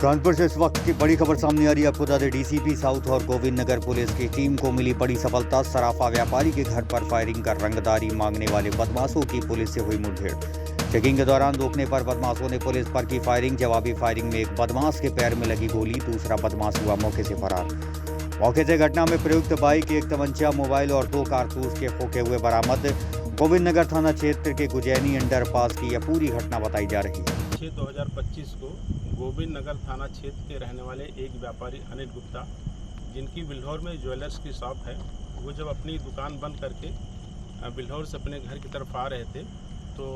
कानपुर से इस वक्त की बड़ी खबर सामने आ रही है। आपको बता दें, डीसीपी साउथ और गोविंद नगर पुलिस की टीम को मिली बड़ी सफलता। सराफा व्यापारी के घर पर फायरिंग कर रंगदारी मांगने वाले बदमाशों की पुलिस से हुई मुठभेड़। चेकिंग के दौरान रोकने पर बदमाशों ने पुलिस पर की फायरिंग। जवाबी फायरिंग में एक बदमाश के पैर में लगी गोली, दूसरा बदमाश हुआ मौके से फरार। मौके से घटना में प्रयुक्त बाइक, एक तमंचा, मोबाइल और 2 कारतूस के खोखे हुए बरामद। गोविंद नगर थाना क्षेत्र के गुजैनी अंडरपास की यह पूरी घटना बताई जा रही है। 2025 को गोविंद नगर थाना क्षेत्र के रहने वाले एक व्यापारी अनिल गुप्ता, जिनकी बिल्हौर में ज्वेलर्स की शॉप है, वो जब अपनी दुकान बंद करके बिल्हौर से अपने घर की तरफ आ रहे थे तो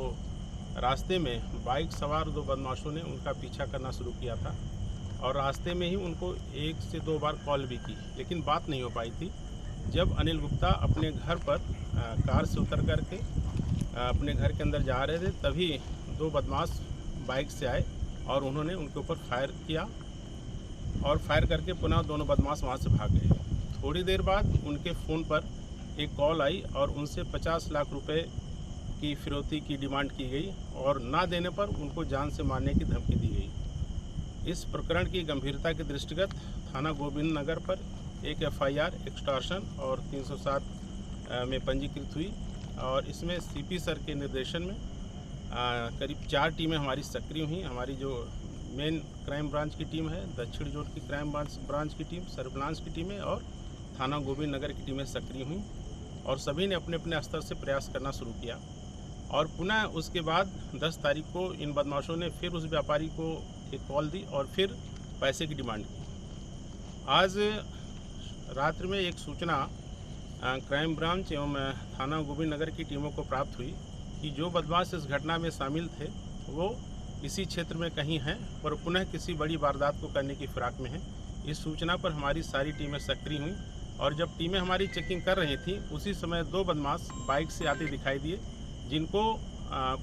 रास्ते में बाइक सवार 2 बदमाशों ने उनका पीछा करना शुरू किया था और रास्ते में ही उनको 1 से 2 बार कॉल भी की, लेकिन बात नहीं हो पाई थी। जब अनिल गुप्ता अपने घर पर कार से उतर करके अपने घर के अंदर जा रहे थे, तभी 2 बदमाश बाइक से आए और उन्होंने उनके ऊपर फायर किया और फायर करके पुनः दोनों बदमाश वहां से भाग गए। थोड़ी देर बाद उनके फ़ोन पर एक कॉल आई और उनसे 50 लाख रुपए की फिरौती की डिमांड की गई और ना देने पर उनको जान से मारने की धमकी दी गई। इस प्रकरण की गंभीरता के दृष्टिगत थाना गोविंद नगर पर एक FIR एक्सटॉर्शन और 307 में पंजीकृत हुई और इसमें CP सर के निर्देशन में करीब 4 टीमें हमारी सक्रिय हुई। हमारी जो मेन क्राइम ब्रांच की टीम है, दक्षिण जोन की क्राइम ब्रांच की टीम, सर्विलांस की टीमें और थाना गोविंद नगर की टीमें सक्रिय हुई और सभी ने अपने अपने स्तर से प्रयास करना शुरू किया। और पुनः उसके बाद 10 तारीख को इन बदमाशों ने फिर उस व्यापारी को एक कॉल दी और फिर पैसे की डिमांड की। आज रात्रि में एक सूचना क्राइम ब्रांच एवं थाना गोविंद नगर की टीमों को प्राप्त हुई कि जो बदमाश इस घटना में शामिल थे वो इसी क्षेत्र में कहीं हैं और पुनः किसी बड़ी वारदात को करने की फिराक में हैं। इस सूचना पर हमारी सारी टीमें सक्रिय हुई और जब टीमें हमारी चेकिंग कर रही थी, उसी समय 2 बदमाश बाइक से आते दिखाई दिए, जिनको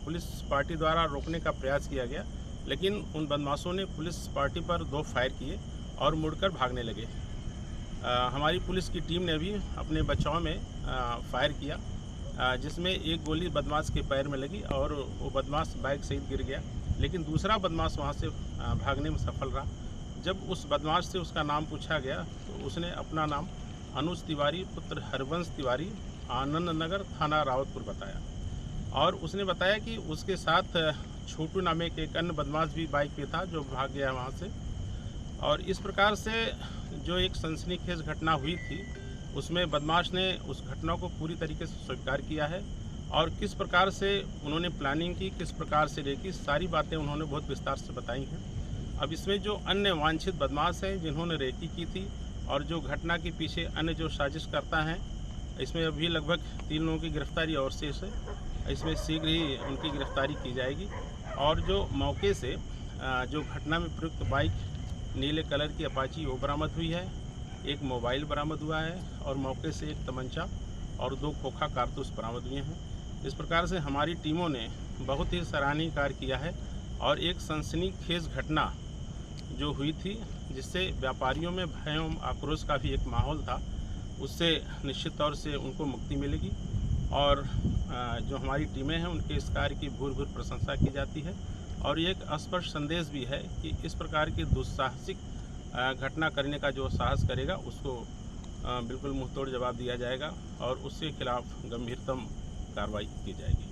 पुलिस पार्टी द्वारा रोकने का प्रयास किया गया, लेकिन उन बदमाशों ने पुलिस पार्टी पर 2 फायर किए और मुड़कर भागने लगे। हमारी पुलिस की टीम ने भी अपने बचाव में फायर किया, जिसमें एक गोली बदमाश के पैर में लगी और वो बदमाश बाइक सहित गिर गया, लेकिन दूसरा बदमाश वहाँ से भागने में सफल रहा। जब उस बदमाश से उसका नाम पूछा गया तो उसने अपना नाम अनुज तिवारी पुत्र हरवंश तिवारी, आनंद नगर, थाना रावतपुर बताया और उसने बताया कि उसके साथ छोटू नामे के एक अन्य बदमाश भी बाइक पे था जो भाग गया वहाँ से। और इस प्रकार से जो एक सनसनीखेज घटना हुई थी, उसमें बदमाश ने उस घटना को पूरी तरीके से स्वीकार किया है और किस प्रकार से उन्होंने प्लानिंग की, किस प्रकार से रेकी, सारी बातें उन्होंने बहुत विस्तार से बताई हैं। अब इसमें जो अन्य वांछित बदमाश हैं जिन्होंने रेकी की थी और जो घटना के पीछे अन्य जो साजिश करता हैं, इसमें अभी लगभग 3 लोगों की गिरफ्तारी और शेष है। इसमें शीघ्र ही उनकी गिरफ्तारी की जाएगी और जो मौके से जो घटना में प्रयुक्त बाइक नीले कलर की अपाची वो बरामद हुई है, एक मोबाइल बरामद हुआ है और मौके से एक तमंचा और 2 खोखा कारतूस बरामद हुए हैं। इस प्रकार से हमारी टीमों ने बहुत ही सराहनीय कार्य किया है और एक सनसनीखेज घटना जो हुई थी, जिससे व्यापारियों में भय एवं आक्रोश का भी एक माहौल था, उससे निश्चित तौर से उनको मुक्ति मिलेगी और जो हमारी टीमें हैं उनके इस कार्य की भूर प्रशंसा की जाती है और ये एक स्पष्ट संदेश भी है कि इस प्रकार की दुस्साहसिक घटना करने का जो साहस करेगा उसको बिल्कुल मुंहतोड़ जवाब दिया जाएगा और उसके खिलाफ गंभीरतम कार्रवाई की जाएगी।